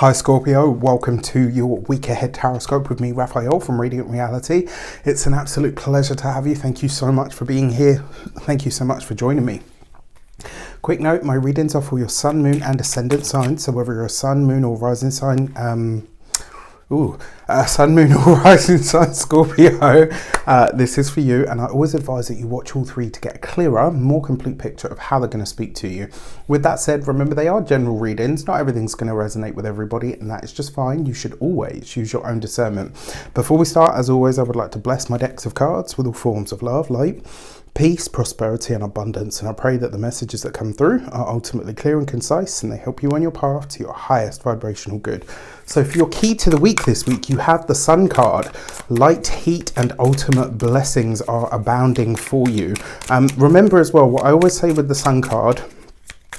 Hi Scorpio, welcome to your week ahead tarot with me, Raphael from Reydiant Reality. It's an absolute pleasure to have you. Thank you so much for being here. Thank you so much for joining me. Quick note, my readings are for your sun, moon and ascendant signs. So whether you're a sun, moon or rising sign, sun, moon or rising sign Scorpio, this is for you. And I always advise that you watch all three to get a clearer, more complete picture of how they're going to speak to you. With that said, remember they are general readings. Not everything's going to resonate with everybody, and that is just fine. You should always use your own discernment. Before we start, as always, I would like to bless my decks of cards with all forms of love, light, peace, prosperity and abundance, and I pray that the messages that come through are ultimately clear and concise and they help you on your path to your highest vibrational good. So for your key to the week this week, you have the Sun card. Light, heat and ultimate blessings are abounding for you. Remember as well, what I always say with the Sun card,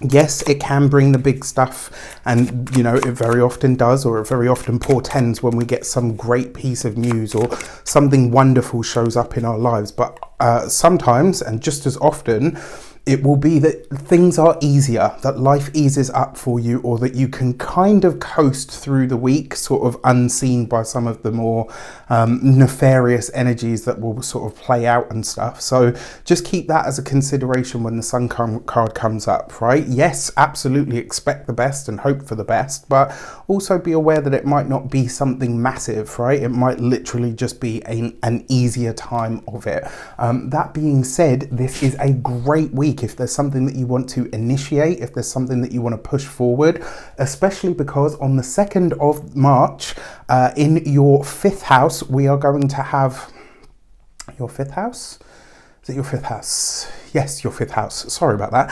yes, it can bring the big stuff, and you know, it very often does, or it very often portends when we get some great piece of news or something wonderful shows up in our lives. But sometimes, and just as often, it will be that things are easier, that life eases up for you, or that you can kind of coast through the week sort of unseen by some of the more nefarious energies that will sort of play out and stuff. So just keep that as a consideration when the Sun card comes up, right? Yes, absolutely expect the best and hope for the best, but also be aware that it might not be something massive, right? It might literally just be an easier time of it. That being said, this is a great week if there's something that you want to initiate, if there's something that you want to push forward, especially because on the 2nd of March, in your 5th house, we are going to have your 5th house. Is it your 5th house? Yes, your 5th house. Sorry about that.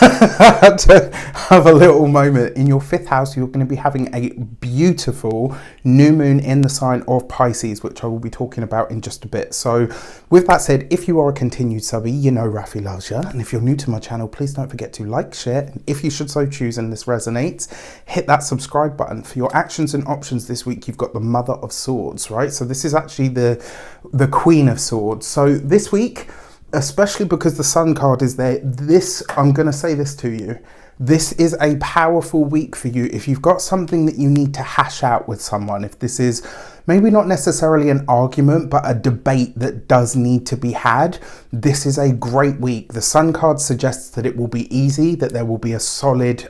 I had to have a little moment. In your 5th house, you're going to be having a beautiful new moon in the sign of Pisces, which I will be talking about in just a bit. So with that said, if you are a continued subby, you know Rafi loves you. And if you're new to my channel, please don't forget to like, share, and if you should so choose and this resonates, hit that subscribe button. For your actions and options this week, you've got the Mother of Swords, right? So this is actually the Queen of Swords. So this week, especially because the Sun card is there, I'm going to say this to you. This is a powerful week for you. If you've got something that you need to hash out with someone, if this is maybe not necessarily an argument, but a debate that does need to be had, this is a great week. The Sun card suggests that it will be easy, that there will be a solid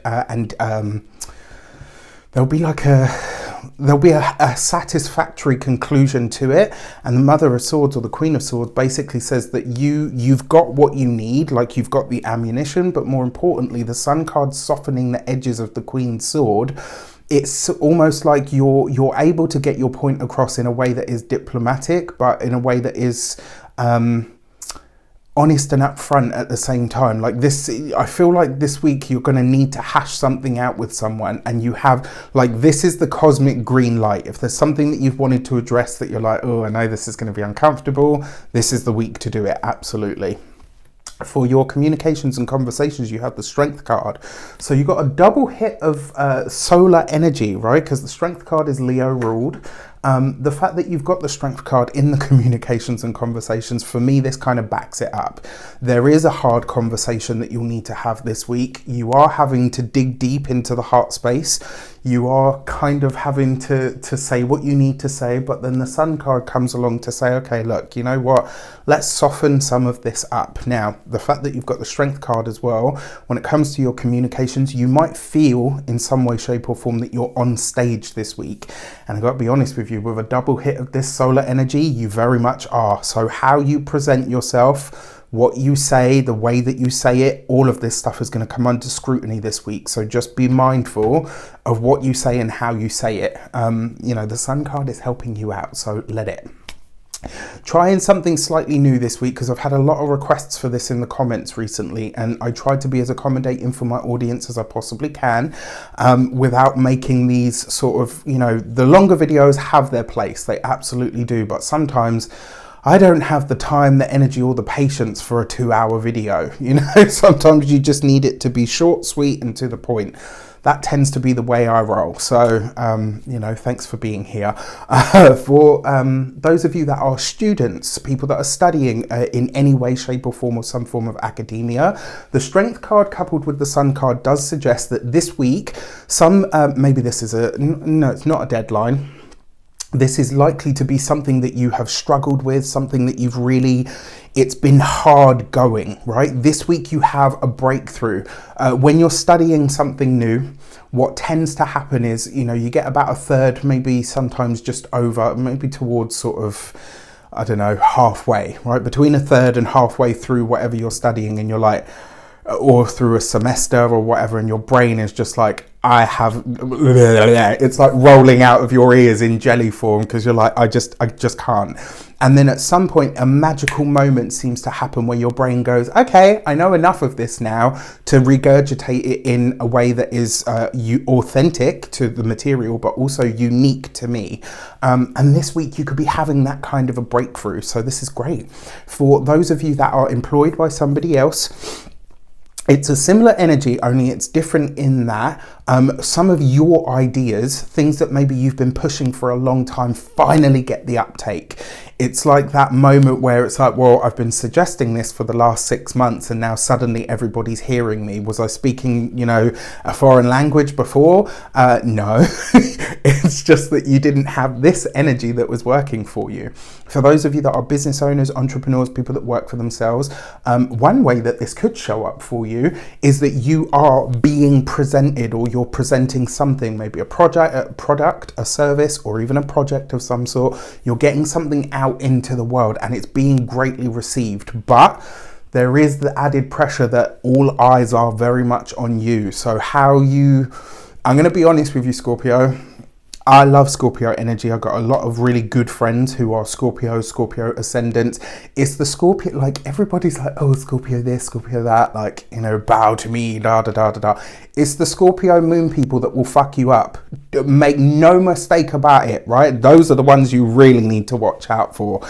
there'll be a satisfactory conclusion to it. And the Mother of Swords, or the Queen of Swords, basically says that you've got what you need, like you've got the ammunition, but more importantly, the Sun card softening the edges of the Queen's sword. It's almost like you're able to get your point across in a way that is diplomatic, but in a way that is honest and upfront at the same time. Like this, I feel like this week you're going to need to hash something out with someone, and you have, like, this is the cosmic green light. If there's something that you've wanted to address that you're like, oh, I know this is going to be uncomfortable, this is the week to do it. Absolutely. For your communications and conversations, you have the Strength card. So you got a double hit of solar energy, right? Because the Strength card is Leo ruled. The fact that you've got the Strength card in the communications and conversations, for me, this kind of backs it up. There is a hard conversation that you'll need to have this week. You are having to dig deep into the heart space. You are kind of having to say what you need to say, but then the Sun card comes along to say, okay, look, you know what? Let's soften some of this up. Now, the fact that you've got the Strength card as well, when it comes to your communications, you might feel in some way, shape or form that you're on stage this week. And I've got to be honest with you, with a double hit of this solar energy, you very much are. So how you present yourself, what you say, the way that you say it, all of this stuff is going to come under scrutiny this week. So just be mindful of what you say and how you say it. You know, the Sun card is helping you out, so let it. Trying something slightly new this week, because I've had a lot of requests for this in the comments recently, and I try to be as accommodating for my audience as I possibly can, without making these sort of, you know, the longer videos have their place, they absolutely do, but sometimes I don't have the time, the energy or the patience for a 2-hour video, you know. Sometimes you just need it to be short, sweet and to the point. that tends to be the way I roll. So, you know, thanks for being here. For those of you that are students, people that are studying in any way, shape or form, or some form of academia, the Strength card coupled with the Sun card does suggest that this week, maybe this is no, it's not a deadline. This is likely to be something that you have struggled with, something that it's been hard going, right? This week you have a breakthrough. When you're studying something new, what tends to happen is, you know, you get about a third, maybe sometimes just over, maybe towards sort of, I don't know, halfway, right? Between a third and halfway through whatever you're studying, and you're like, or through a semester or whatever, and your brain is just like, it's like rolling out of your ears in jelly form, because you're like, I just can't. And then at some point, a magical moment seems to happen where your brain goes, okay, I know enough of this now to regurgitate it in a way that is authentic to the material, but also unique to me. And this week you could be having that kind of a breakthrough. So this is great. For those of you that are employed by somebody else, it's a similar energy, only it's different in that some of your ideas, things that maybe you've been pushing for a long time, finally get the uptake. It's like that moment where it's like, well, I've been suggesting this for the last 6 months and now suddenly everybody's hearing me. Was I speaking, you know, a foreign language before? No, it's just that you didn't have this energy that was working for you. For those of you that are business owners, entrepreneurs, people that work for themselves, one way that this could show up for you is that you are being presented, or you're presenting something, maybe a product, a service, or even a project of some sort. You're getting something out into the world and it's being greatly received, but there is the added pressure that all eyes are very much on you. So I'm going to be honest with you, Scorpio. I love Scorpio energy. I've got a lot of really good friends who are Scorpio ascendants. It's the Scorpio, like everybody's like, oh, Scorpio this, Scorpio that, like, you know, bow to me, da da da da da. It's the Scorpio moon people that will fuck you up. Make no mistake about it, right? Those are the ones you really need to watch out for.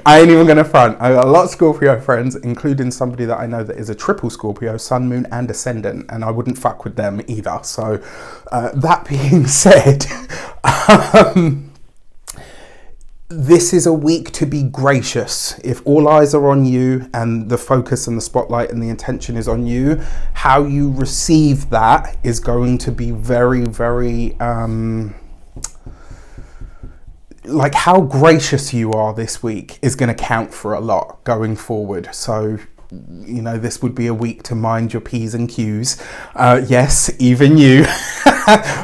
I ain't even gonna front. I got a lot of Scorpio friends, including somebody that I know that is a triple Scorpio, sun, moon and ascendant, and I wouldn't fuck with them either. So that being said, this is a week to be gracious. If all eyes are on you and the focus and the spotlight and the intention is on you, how you receive that is going to be very, very like how gracious you are this week is going to count for a lot going forward. So, you know, this would be a week to mind your P's and Q's. Yes, even you.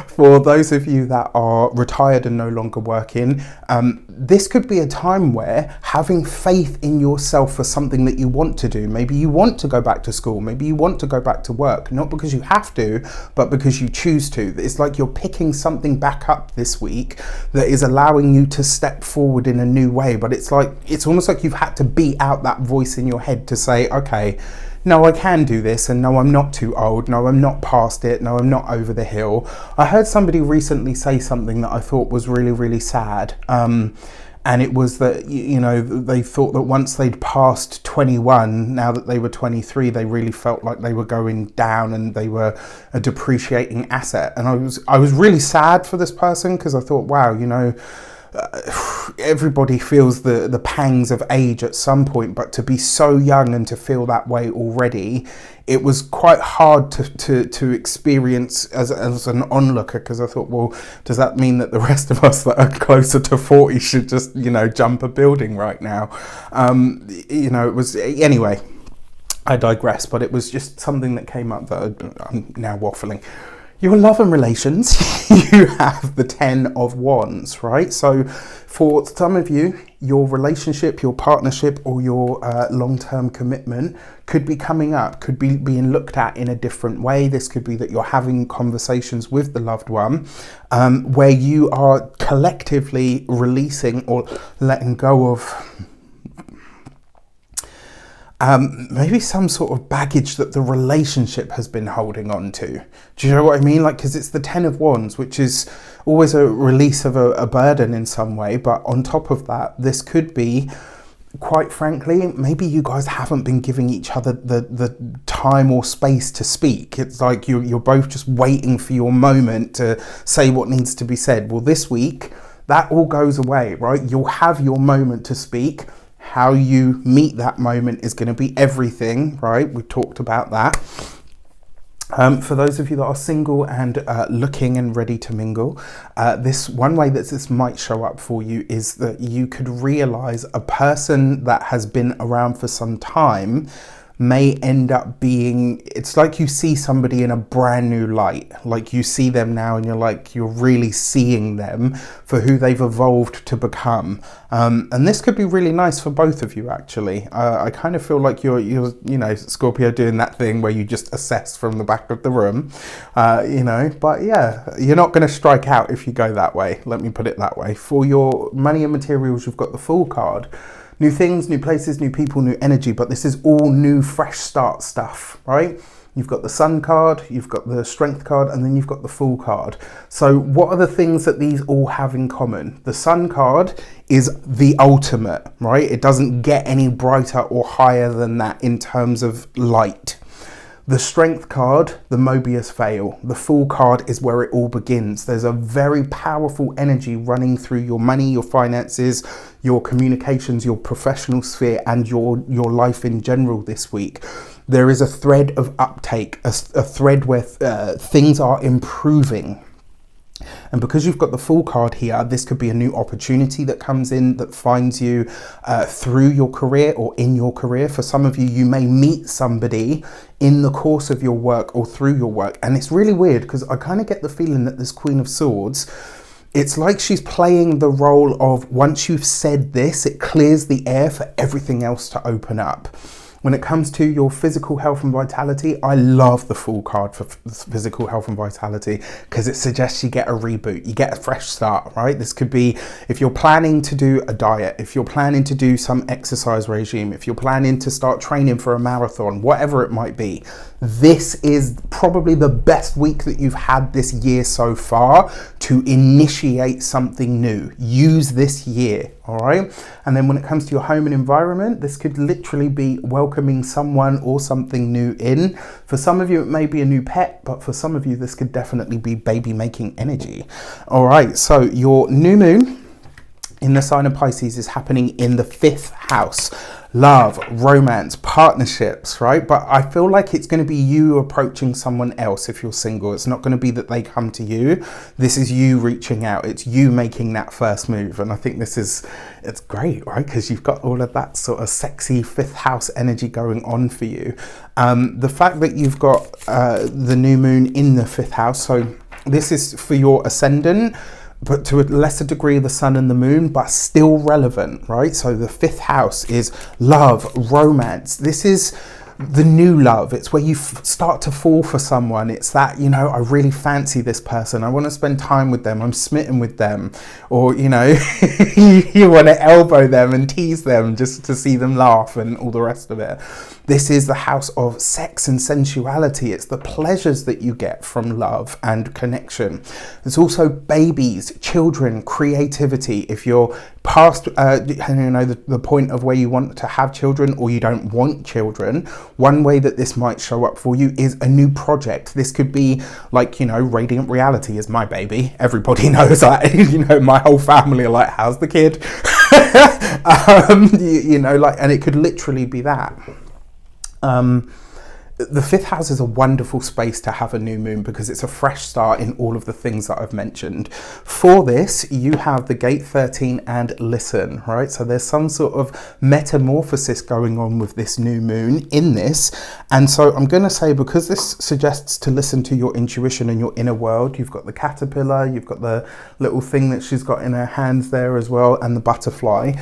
For those of you that are retired and no longer working, this could be a time where having faith in yourself for something that you want to do. Maybe you want to go back to school. Maybe you want to go back to work, not because you have to, but because you choose to. It's like you're picking something back up this week that is allowing you to step forward in a new way. But it's almost like you've had to beat out that voice in your head to say, okay, no, I can do this, and no, I'm not too old, no, I'm not past it, no, I'm not over the hill. I heard somebody recently say something that I thought was really, really sad. And it was that, you know, they thought that once they'd passed 21, now that they were 23, they really felt like they were going down and they were a depreciating asset. And I was really sad for this person, because I thought, wow, you know, everybody feels the pangs of age at some point, but to be so young and to feel that way already, it was quite hard to experience as an onlooker, because I thought, well, does that mean that the rest of us that are closer to 40 should just, you know, jump a building right now? You know, it was, anyway, I digress, but it was just something that came up that I'm now waffling. Your love and relations, you have the 10 of Wands, right? So for some of you, your relationship, your partnership, or your long-term commitment could be coming up, could be being looked at in a different way. This could be that you're having conversations with the loved one where you are collectively releasing or letting go of maybe some sort of baggage that the relationship has been holding on to. Do you know what I mean? Like, because it's the 10 of Wands, which is always a release of a burden in some way. But on top of that, this could be quite frankly, maybe you guys haven't been giving each other the time or space to speak. It's like you're both just waiting for your moment to say what needs to be said. Well, this week, that all goes away, right? You'll have your moment to speak. How you meet that moment is going to be everything, right? We've talked about that. For those of you that are single and looking and ready to mingle, this one way that this might show up for you is that you could realize a person that has been around for some time may end up being, it's like you see somebody in a brand new light, like you see them now and you're really seeing them for who they've evolved to become. And this could be really nice for both of you, actually. I kind of feel like you're Scorpio, doing that thing where you just assess from the back of the room, but yeah, you're not going to strike out if you go that way. Let me put it that way. For your money and materials, you've got the Fool card. New things, new places, new people, new energy, but this is all new, fresh start stuff, right? You've got the Sun card, you've got the Strength card, and then you've got the Fool card. So what are the things that these all have in common? The Sun card is the ultimate, right? It doesn't get any brighter or higher than that in terms of light. The Strength card, the Mobius veil. The Fool card is where it all begins. There's a very powerful energy running through your money, your finances, your communications, your professional sphere, and your life in general this week. There is a thread of uptake, a thread where things are improving. And because you've got the Fool card here, this could be a new opportunity that comes in that finds you through your career or in your career. For some of you, you may meet somebody in the course of your work or through your work. And it's really weird because I kind of get the feeling that this Queen of Swords, it's like she's playing the role of, once you've said this, it clears the air for everything else to open up. When it comes to your physical health and vitality, I love the Fool card for physical health and vitality because it suggests you get a reboot, you get a fresh start, right? This could be if you're planning to do a diet, if you're planning to do some exercise regime, if you're planning to start training for a marathon, whatever it might be. This is probably the best week that you've had this year so far to initiate something new. Use this year, all right? And then when it comes to your home and environment, this could literally be welcoming someone or something new in. For some of you, it may be a new pet, but for some of you, this could definitely be baby making energy. All right, so your new moon in the sign of Pisces is happening in the 5th house. Love, romance, partnerships, right? But I feel like it's going to be you approaching someone else if you're single. It's not going to be that they come to you. This is you reaching out. It's you making that first move. And I think it's great, right? Because you've got all of that sort of sexy 5th house energy going on for you. The fact that you've got the new moon in the 5th house, so this is for your ascendant, but to a lesser degree the sun and the moon, but still relevant, right? So the 5th house is love, romance. This is the new love. It's where you start to fall for someone. It's that, I really fancy this person. I want to spend time with them. I'm smitten with them. Or, you want to elbow them and tease them just to see them laugh and all the rest of it. This is the house of sex and sensuality. It's the pleasures that you get from love and connection. There's also babies, children, creativity. If you're past the point of where you want to have children or you don't want children, one way that this might show up for you is a new project. This could be like, Reydiant Reality is my baby. Everybody knows that. My whole family are like, how's the kid? And it could literally be that. The 5th house is a wonderful space to have a new moon because it's a fresh start in all of the things that I've mentioned. For this, you have the gate 13 and listen, right? So there's some sort of metamorphosis going on with this new moon in this. And so I'm going to say, because this suggests to listen to your intuition and your inner world, you've got the caterpillar, you've got the little thing that she's got in her hands there as well, and the butterfly.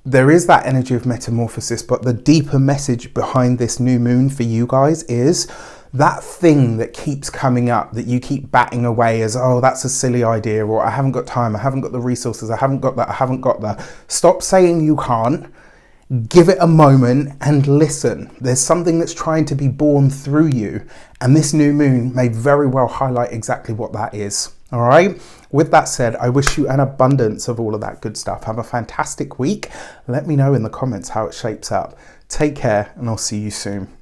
There is that energy of metamorphosis, but the deeper message behind this new moon for you guys is that thing that keeps coming up that you keep batting away as, oh, that's a silly idea, or I haven't got time, I haven't got the resources, I haven't got that. Stop saying you can't. Give it a moment and listen. There's something that's trying to be born through you, and this new moon may very well highlight exactly what that is. All right. With that said, I wish you an abundance of all of that good stuff. Have a fantastic week. Let me know in the comments how it shapes up. Take care, and I'll see you soon.